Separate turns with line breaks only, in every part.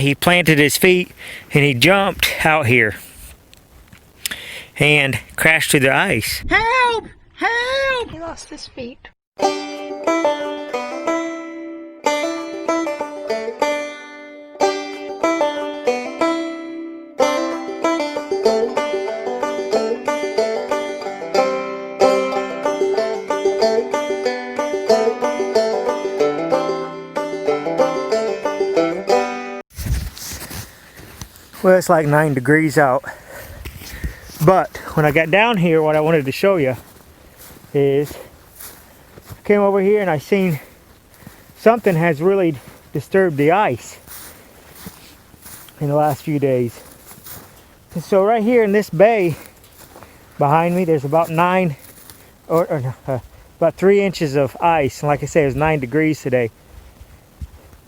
He planted his feet and he jumped out here and crashed through the ice.
Help! Help! He lost his feet.
Well, it's like 9 degrees out. But when I got down here, what I wanted to show you is I came over here and I seen something has really disturbed the ice in the last few days. And so right here in this bay behind me, there's about about 3 inches of ice. And like I say, it was 9 degrees today.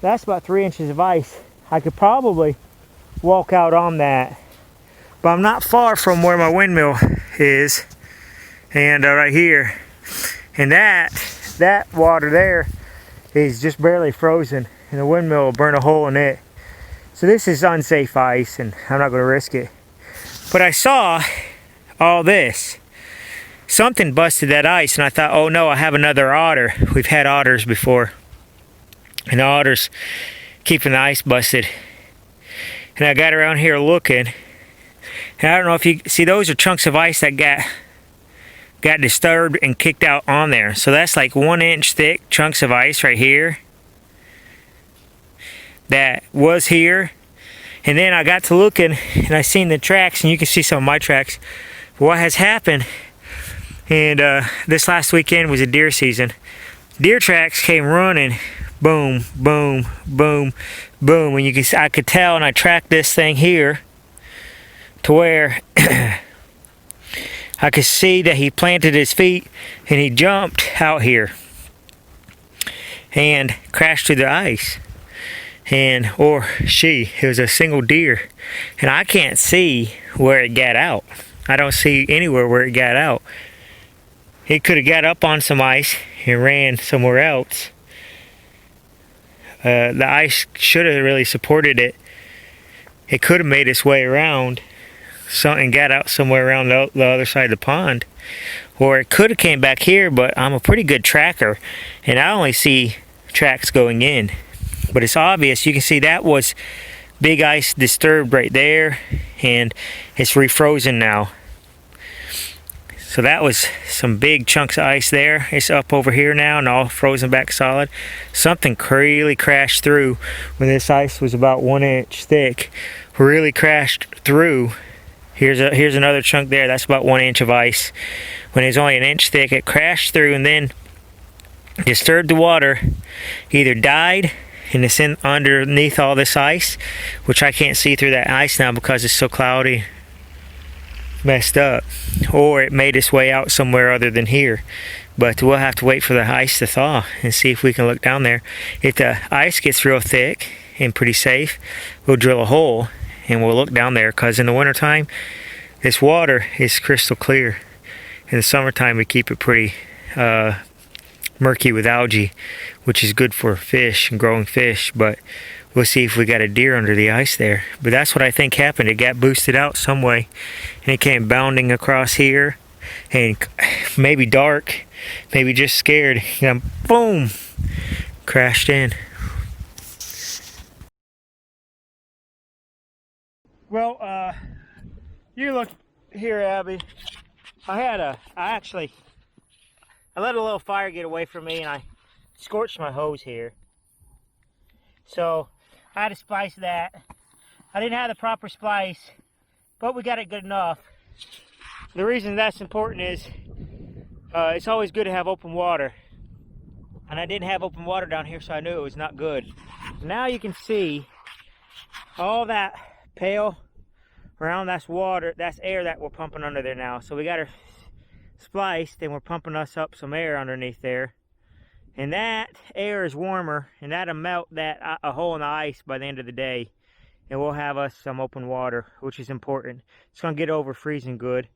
That's about 3 inches of ice. I could probably walk out on that, but I'm not far from where my windmill is, and right here, and that water there is just barely frozen, and the windmill will burn a hole in it. So this is unsafe ice, and I'm not going to risk it. But I saw all this. Something busted that ice, and I thought, oh no, I have another otter. We've had otters before, and the otters keeping the ice busted. And I got around here looking, and I don't know if you see, those are chunks of ice that got disturbed and kicked out on there. So that's like 1 inch thick chunks of ice right here that was here. And then I got to looking and I seen the tracks, and you can see some of my tracks. But what has happened, and this last weekend was a deer season. Deer tracks came running, boom, boom, boom, boom, and I could tell, and I tracked this thing here to where I could see that he planted his feet and he jumped out here and crashed through the ice. And it was a single deer, and I can't see where it got out. I don't see anywhere where it got out. It could have got up on some ice and ran somewhere else. The ice should have really supported it. It could have made its way around and got out somewhere around the other side of the pond. Or it could have came back here, but I'm a pretty good tracker, and I only see tracks going in. But it's obvious, you can see that was big ice disturbed right there, and it's refrozen now. So that was some big chunks of ice there. It's up over here now and all frozen back solid. Something really crashed through when this ice was about 1 inch thick. Really crashed through. Here's another chunk there. That's about 1 inch of ice. When it was only 1 inch thick, it crashed through and then disturbed the water. Either died and it's in underneath all this ice, which I can't see through that ice now because it's so cloudy, messed up, or it made its way out somewhere other than here. But we'll have to wait for the ice to thaw and see if we can look down there. If the ice gets real thick and pretty safe, we'll drill a hole and we'll look down there, because in the wintertime this water is crystal clear. In the summertime we keep it pretty murky with algae, which is good for fish and growing fish. But we'll see if we got a deer under the ice there. But that's what I think happened. It got boosted out some way, and it came bounding across here, and maybe dark, maybe just scared, and boom, crashed in. Well, you look here, Abby. I let a little fire get away from me, and I scorched my hose here. So I had to splice that. I didn't have the proper splice, but we got it good enough. The reason that's important is it's always good to have open water. And I didn't have open water down here, so I knew it was not good. Now you can see all that pale around, that's water, that's air that we're pumping under there now. So we got her spliced, and we're pumping us up some air underneath there. And that air is warmer, and that'll melt a hole in the ice by the end of the day. And we'll have us some open water, which is important. It's going to get over freezing good.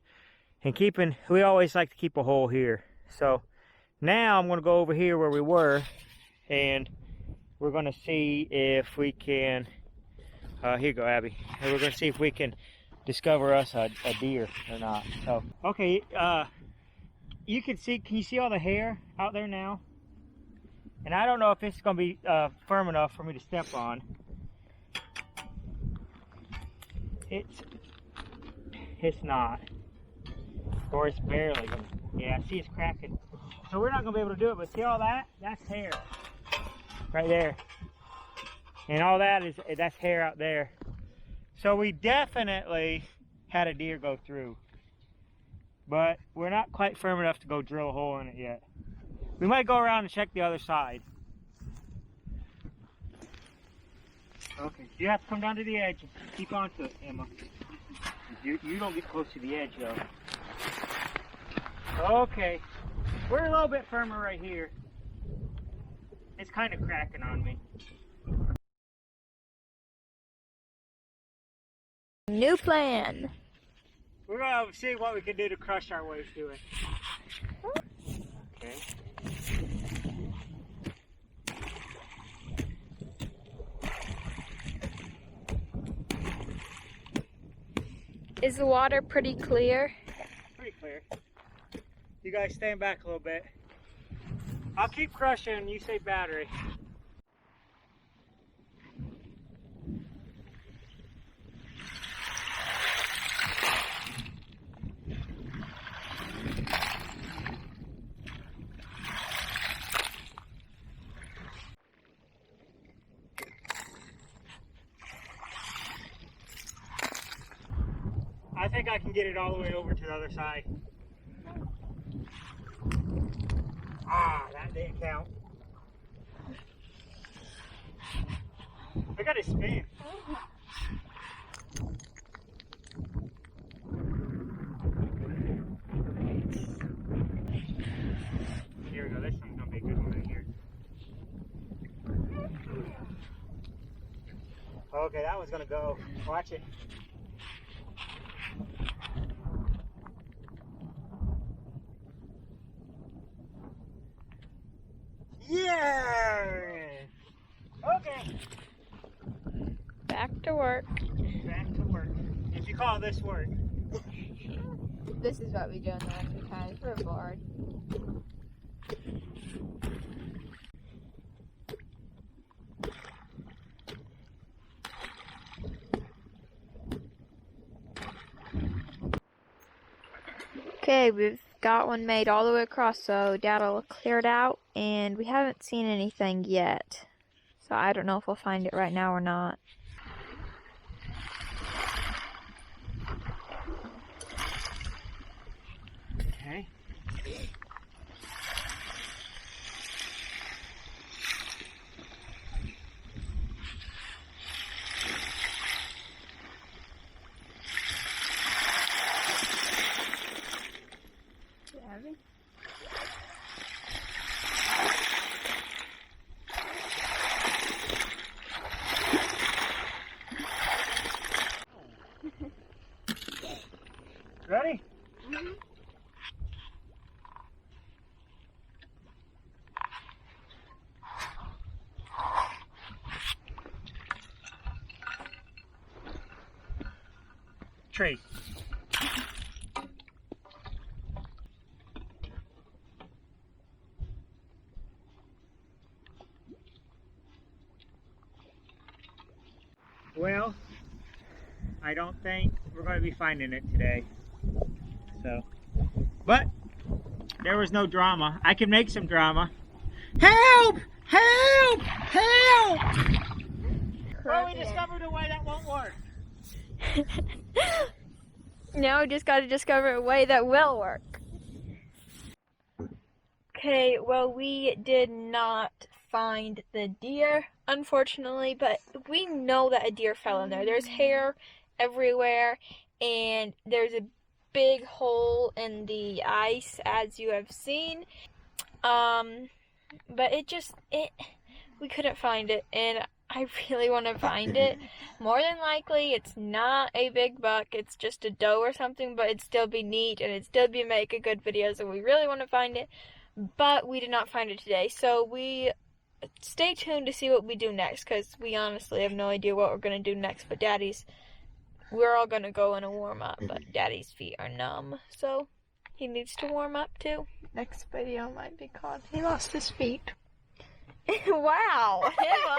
And we always like to keep a hole here. So now I'm going to go over here where we were, and we're going to see if we can Here you go, Abby. And we're gonna see if we can discover us a deer or not. So, okay, you can you see all the hair out there now? And I don't know if it's gonna be firm enough for me to step on. It's not. Or it's barely gonna, yeah, see it's cracking. So we're not gonna be able to do it, but see all that? That's hair. Right there. And all that's hair out there. So we definitely had a deer go through. But we're not quite firm enough to go drill a hole in it yet. We might go around and check the other side. Okay, you have to come down to the edge and keep on to it, Emma. You don't get close to the edge though. Okay, we're a little bit firmer right here. It's kind of cracking on me.
New plan.
We're gonna see what we can do to crush our way through it. Okay.
Is the water pretty clear?
Pretty clear. You guys stand back a little bit. I'll keep crushing, you say battery. I think I can get it all the way over to the other side. Ah, that didn't count. I got to spin. Here we go, this one's gonna be a good one right here. Okay, that one's gonna go. Watch it. Yeah! Okay.
Back to work.
Back to work. If you call this work.
This is what we do in the winter time. We're bored. Okay, we've got one made all the way across, so Dad'll clear it out, and we haven't seen anything yet. So I don't know if we'll find it right now or not.
Okay. Ready? Mm-hmm. Trace. Well, I don't think we're going to be finding it today. So, but there was no drama. I can make some drama. Help! Help! Help! Well, we discovered a way that won't work.
Now we just got to discover a way that will work. Okay, well, we did not find the deer, unfortunately, but we know that a deer fell in there. There's hair everywhere, and there's a big hole in the ice, as you have seen. But we couldn't find it, and I really want to find it. More than likely, it's not a big buck. It's just a doe or something, but it'd still be neat, and it'd still be make a good video, so we really want to find it. But we did not find it today, so we stay tuned to see what we do next, because we honestly have no idea what we're going to do next. But we're all going to go in a warm up, but Daddy's feet are numb, so he needs to warm up too.
Next video might be called He Lost His Feet.
Wow, Emma.